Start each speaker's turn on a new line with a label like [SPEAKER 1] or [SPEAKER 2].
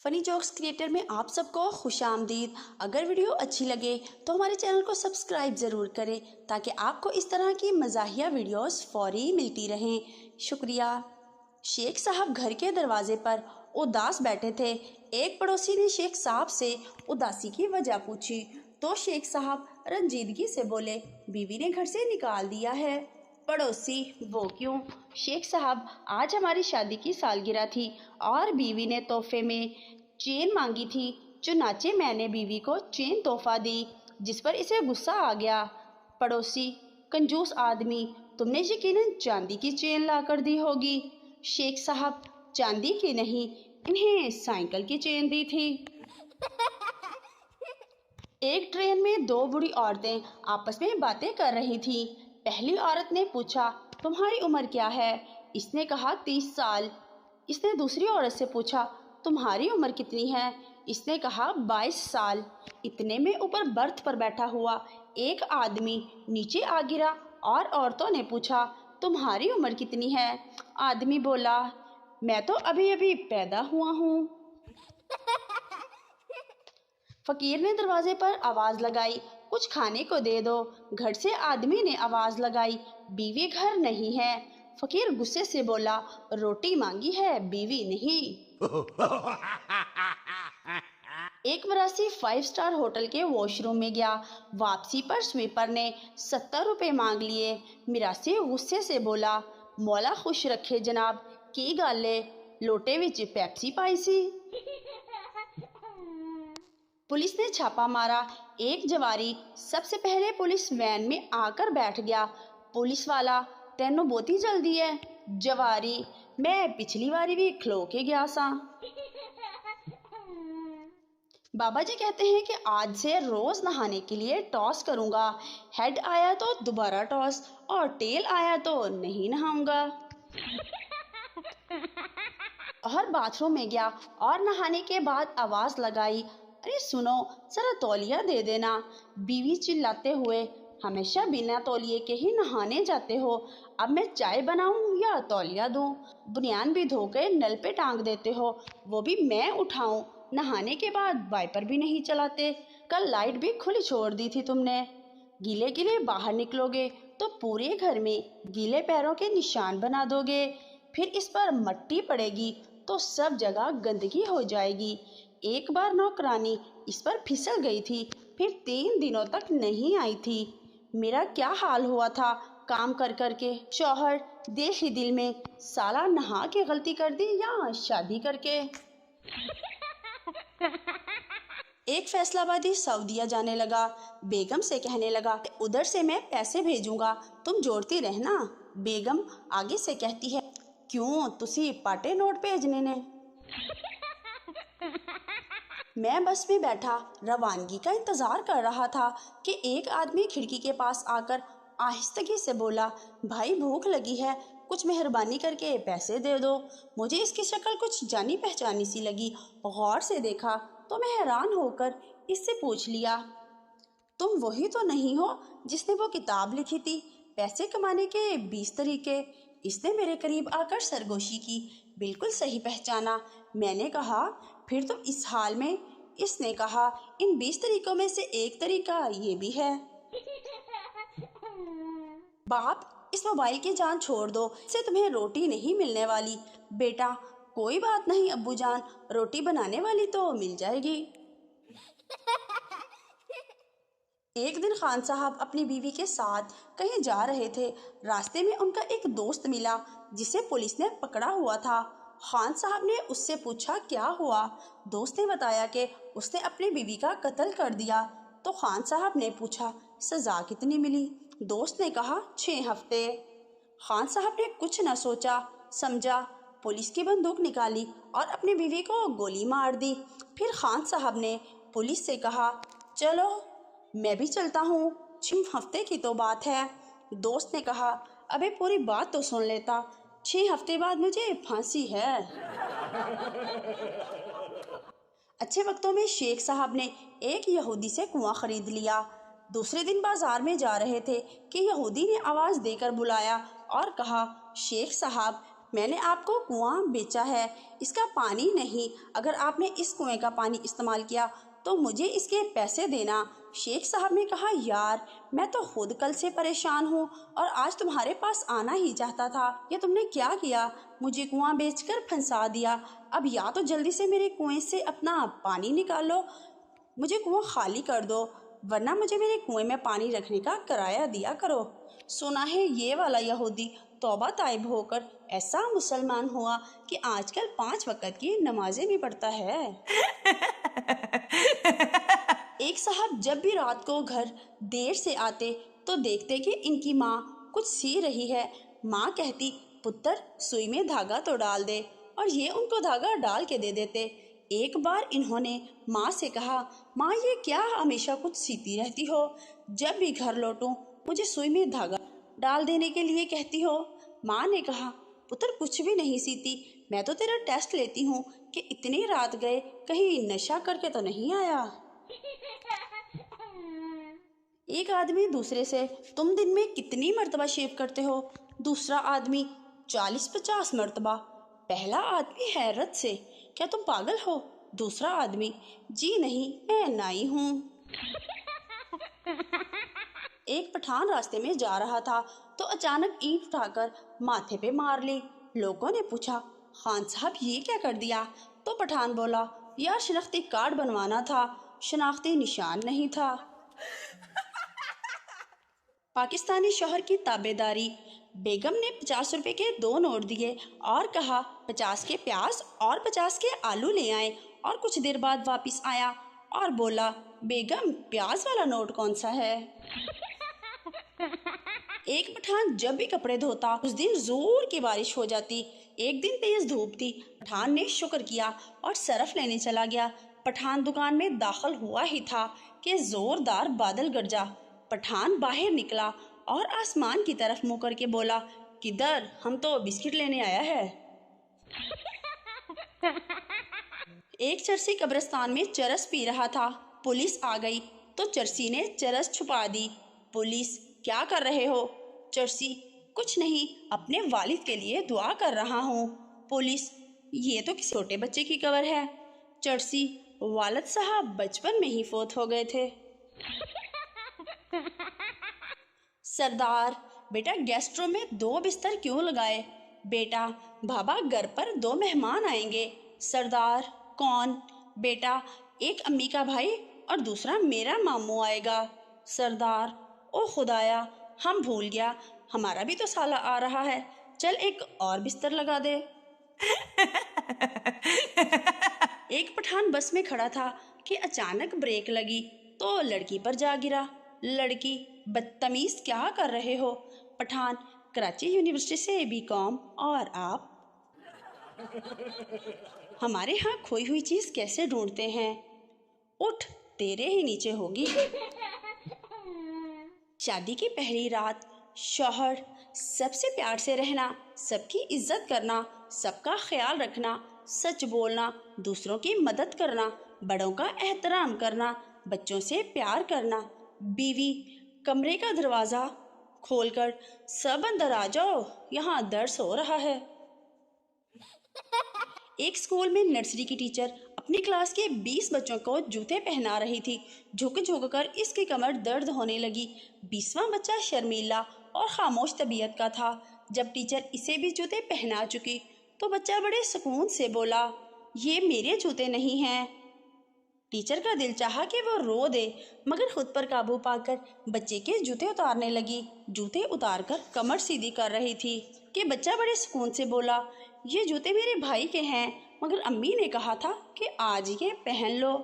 [SPEAKER 1] فنی jokes creator میں آپ سب کو خوش آمدید۔ اگر ویڈیو اچھی لگے تو ہمارے چینل کو سبسکرائب ضرور کریں تاکہ آپ کو اس طرح کی مزاحیہ ویڈیوز فوری ملتی رہیں۔ شکریہ۔ شیخ صاحب گھر کے دروازے پر اداس بیٹھے تھے۔ ایک پڑوسی نے شیخ صاحب سے اداسی کی وجہ پوچھی تو شیخ صاحب رنجیدگی سے بولے، بیوی نے گھر سے نکال دیا ہے۔ پڑوسی: وہ کیوں؟ شیخ صاحب: آج ہماری شادی کی سالگرہ تھی اور بیوی نے تحفے میں چین مانگی تھی، چنانچہ میں نے بیوی کو چین تحفہ دی، جس پر اسے غصہ آ گیا۔ پڑوسی: کنجوس آدمی، تم نے یقیناً چاندی کی چین لا کر دی ہوگی۔ شیخ صاحب: چاندی کی نہیں، انہیں سائیکل کی چین دی تھی۔ ایک ٹرین میں دو بوڑھی عورتیں آپس میں باتیں کر رہی تھیں۔ پہلی عورت نے پوچھا، تمہاری عمر کیا ہے؟ اس نے کہا 30 سال۔ اس نے دوسری عورت سے پوچھا، تمہاری عمر کتنی ہے؟ اس نے کہا 22 سال۔ اتنے میں اوپر برتھ پر بیٹھا ہوا ایک آدمی نیچے آ گرا اور عورتوں نے پوچھا، تمہاری عمر کتنی ہے؟ آدمی بولا، میں تو ابھی ابھی پیدا ہوا ہوں۔ فقیر نے دروازے پر آواز لگائی، کچھ کھانے کو دے دو۔ گھر سے آدمی نے آواز لگائی، بیوی گھر نہیں ہے۔ فقیر غصے سے بولا، روٹی مانگی ہے، بیوی نہیں۔ ایک مراسی 5 سٹار ہوٹل کے واش روم میں گیا۔ واپسی پر سویپر نے 70 روپے مانگ لیے۔ مراسی غصے سے بولا، مولا خوش رکھے جناب، کی گل ہے، لوٹے وچ پیپسی پائی سی۔ پولیس نے چھاپا مارا۔ ایک جواری سب سے پہلے پولیس وین میں آ کر بیٹھ گیا۔ پولیس والا: تینوں بہت ہی جلدی ہے۔ جواری: میں پچھلی باری بھی کھلو کے گیا سا۔ بابا جی کہتے ہیں کہ آج سے روز نہانے کے لیے ٹاس کروں گا، ہیڈ آیا تو دوبارہ ٹاس اور ٹیل آیا تو نہیں نہاؤں گا۔ اور باتھ روم میں گیا اور نہانے کے بعد آواز لگائی، ارے سنو، ذرا تولیہ دے دینا۔ بیوی چلاتے ہوئے، ہمیشہ بنا تولیے کے ہی نہانے جاتے ہو، اب میں چائے بناؤں یا تولیہ دوں؟ بنیان بھی دھو کے نل پہ ٹانگ دیتے ہو، وہ بھی میں اٹھاؤں؟ نہانے کے بعد وائپر بھی نہیں چلاتے، کل لائٹ بھی کھلی چھوڑ دی تھی تم نے۔ گیلے گیلے باہر نکلو گے تو پورے گھر میں گیلے پیروں کے نشان بنا دو گے، پھر اس پر مٹی پڑے گی تو سب جگہ گندگی ہو جائے گی۔ ایک بار نوکرانی اس پر پھسل گئی تھی، پھر 3 دنوں تک نہیں آئی تھی۔ میرا کیا حال ہوا تھا کام کر کر کے۔ شوہر: دیکھ ہی دل میں، سالہ نہا کے غلطی کر دی یا شادی کر کے۔ ایک فیصل آبادی سعودیہ جانے لگا، بیگم سے کہنے لگا، ادھر سے میں پیسے بھیجوں گا، تم جوڑتی رہنا۔ بیگم آگے سے کہتی ہے، کیوں تسی پاٹے نوٹ بھیجنے نے؟ میں بس میں بیٹھا روانگی کا انتظار کر رہا تھا کہ ایک آدمی کھڑکی کے پاس آ کر آہستگی سے بولا، بھائی بھوک لگی ہے، کچھ مہربانی کر کے پیسے دے دو۔ مجھے اس کی شکل کچھ جانی پہچانی سی لگی، غور سے دیکھا تو میں حیران ہو کر اس سے پوچھ لیا، تم وہی تو نہیں ہو جس نے وہ کتاب لکھی تھی، پیسے کمانے کے 20 طریقے؟ اس نے میرے قریب آ کر سرگوشی کی، بالکل صحیح پہچانا۔ میں نے کہا، پھر تم اس حال میں؟ اس نے کہا، ان 20 طریقوں میں سے ایک طریقہ یہ بھی ہے۔ باپ، اس موبائل کی جان چھوڑ دو، اس سے تمہیں روٹی نہیں ملنے والی۔ بیٹا: کوئی بات نہیں ابو جان، روٹی بنانے والی تو مل جائے گی۔ ایک دن خان صاحب اپنی بیوی کے ساتھ کہیں جا رہے تھے، راستے میں ان کا ایک دوست ملا جسے پولیس نے پکڑا ہوا تھا۔ خان صاحب نے اس سے پوچھا، کیا ہوا؟ دوست نے بتایا کہ اس نے اپنی بیوی کا قتل کر دیا۔ تو خان صاحب نے پوچھا، سزا کتنی ملی؟ دوست نے کہا، 6 ہفتے۔ خان صاحب نے کچھ نہ سوچا سمجھا، پولیس کی بندوق نکالی اور اپنی بیوی کو گولی مار دی۔ پھر خان صاحب نے پولیس سے کہا، چلو میں بھی چلتا ہوں، 6 ہفتے کی تو بات ہے۔ دوست نے کہا، ابے پوری بات تو سن لیتا، 6 ہفتے بعد مجھے پھانسی ہے۔ اچھے وقتوں میں شیخ صاحب نے ایک یہودی سے کنواں خرید لیا۔ دوسرے دن بازار میں جا رہے تھے کہ یہودی نے آواز دے کر بلایا اور کہا، شیخ صاحب میں نے آپ کو کنواں بیچا ہے، اس کا پانی نہیں۔ اگر آپ نے اس کنویں کا پانی استعمال کیا تو مجھے اس کے پیسے دینا۔ شیخ صاحب نے کہا، یار میں تو خود کل سے پریشان ہوں اور آج تمہارے پاس آنا ہی چاہتا تھا۔ یہ تم نے کیا کیا؟ مجھے کنواں بیچ کر پھنسا دیا۔ اب یا تو جلدی سے میرے کنویں سے اپنا پانی نکالو، مجھے کنواں خالی کر دو، ورنہ مجھے میرے کنویں میں پانی رکھنے کا کرایہ دیا کرو۔ سنا ہے یہ والا یہودی توبہ طائب ہو کر ایسا مسلمان ہوا کہ آج کل 5 وقت کی نمازیں بھی پڑھتا ہے۔ ایک صاحب جب بھی رات کو گھر دیر سے آتے تو دیکھتے کہ ان کی ماں کچھ سی رہی ہے۔ ماں کہتی، پتر سوئی میں دھاگا تو ڈال دے، اور یہ ان کو دھاگا ڈال کے دے دیتے۔ ایک بار انہوں نے ماں سے کہا، ماں یہ کیا ہمیشہ کچھ سیتی رہتی ہو؟ جب بھی گھر لوٹوں مجھے سوئی میں دھاگا ڈال دینے کے لیے کہتی ہو۔ ماں نے کہا، پتر کچھ بھی نہیں سیتی، میں تو تیرا ٹیسٹ لیتی ہوں کہ اتنی رات گئے کہیں نشہ کر کے تو نہیں آیا۔ ایک آدمی دوسرے سے، تم دن میں کتنی مرتبہ شیو کرتے ہو؟ دوسرا آدمی، 40-50 مرتبہ۔ پہلا آدمی حیرت سے، کیا تم پاگل ہو؟ دوسرا آدمی، جی نہیں میں نائی ہوں۔ ایک پٹھان راستے میں جا رہا تھا تو اچانک اینٹ اٹھا کر ماتھے پہ مار لی۔ لوگوں نے پوچھا، خان صاحب یہ کیا کر دیا؟ تو پٹھان بولا، یار شناختی کارڈ بنوانا تھا، شناختی نشان نہیں تھا۔ پاکستانی شوہر کی تابع داری۔ بیگم نے 50 روپے کے 2 نوٹ دیے اور کہا، 50 کے پیاز اور 50 کے آلو لے آئیں، اور کچھ دیر بعد واپس آیا اور بولا، بیگم پیاز والا نوٹ کون سا ہے؟ ایک پٹھان جب بھی کپڑے دھوتا اس دن زور کی بارش ہو جاتی۔ ایک دن تیز دھوپ تھی، پٹھان نے شکر کیا اور صرف لینے چلا گیا۔ پٹھان دکان میں داخل ہوا ہی تھا کہ زوردار بادل گرجا۔ پٹھان باہر نکلا اور آسمان کی طرف منہ کر کے بولا، کدھر؟ ہم تو بسکٹ لینے آیا ہے۔ ایک چرسی قبرستان میں چرس پی رہا تھا، پولیس آ گئی تو چرسی نے چرس چھپا دی۔ پولیس، کیا کر رہے ہو؟ چرسی، کچھ نہیں، اپنے والد کے لیے دعا کر رہا ہوں۔ پولیس، یہ تو کسی چھوٹے بچے کی قبر ہے۔ چرسی، والد صاحب بچپن میں ہی فوت ہو گئے تھے۔ سردار، بیٹا گیسٹ روم میں 2 بستر کیوں لگائے؟ بیٹا، بابا گھر پر 2 مہمان آئیں گے۔ سردار، کون؟ بیٹا، ایک امی کا بھائی اور دوسرا میرا ماموں آئے گا۔ سردار، او خدایا، ہم بھول گیا، ہمارا بھی تو سالہ آ رہا ہے، چل ایک اور بستر لگا دے۔ ایک پٹھان بس میں کھڑا تھا کہ اچانک بریک لگی تو لڑکی پر جا گرا۔ لڑکی، بدتمیز کیا کر رہے ہو؟ پٹھان، کراچی یونیورسٹی سے BCom، اور آپ؟ ہمارے ہاں کھوئی ہوئی چیز کیسے ڈھونڈتے ہیں؟ اٹھ، تیرے ہی نیچے ہوگی۔ شادی کی پہلی رات، شوہر، سب سے پیار سے رہنا، سب کی عزت کرنا، سب کا خیال رکھنا، سچ بولنا، دوسروں کی مدد کرنا، بڑوں کا احترام کرنا، بچوں سے پیار کرنا۔ بیوی، کمرے کا دروازہ کھول کر، سب اندر آ جاؤ، یہاں درس ہو رہا ہے۔ ایک اسکول میں نرسری کی ٹیچر اپنی کلاس کے 20 بچوں کو جوتے پہنا رہی تھی۔ جھک جھک کر اس کی کمر درد ہونے لگی۔ 20واں بچہ شرمیلا اور خاموش طبیعت کا تھا۔ جب ٹیچر اسے بھی جوتے پہنا چکی تو بچہ بڑے سکون سے بولا، یہ میرے جوتے نہیں ہیں۔ ٹیچر کا دل چاہا کہ وہ رو دے، مگر خود پر قابو پا کر بچے کے جوتے اتارنے لگی۔ جوتے اتار کر کمر سیدھی کر رہی تھی کہ بچہ بڑے سکون سے بولا، یہ جوتے میرے بھائی کے ہیں، مگر امی نے کہا تھا کہ آج یہ پہن لو۔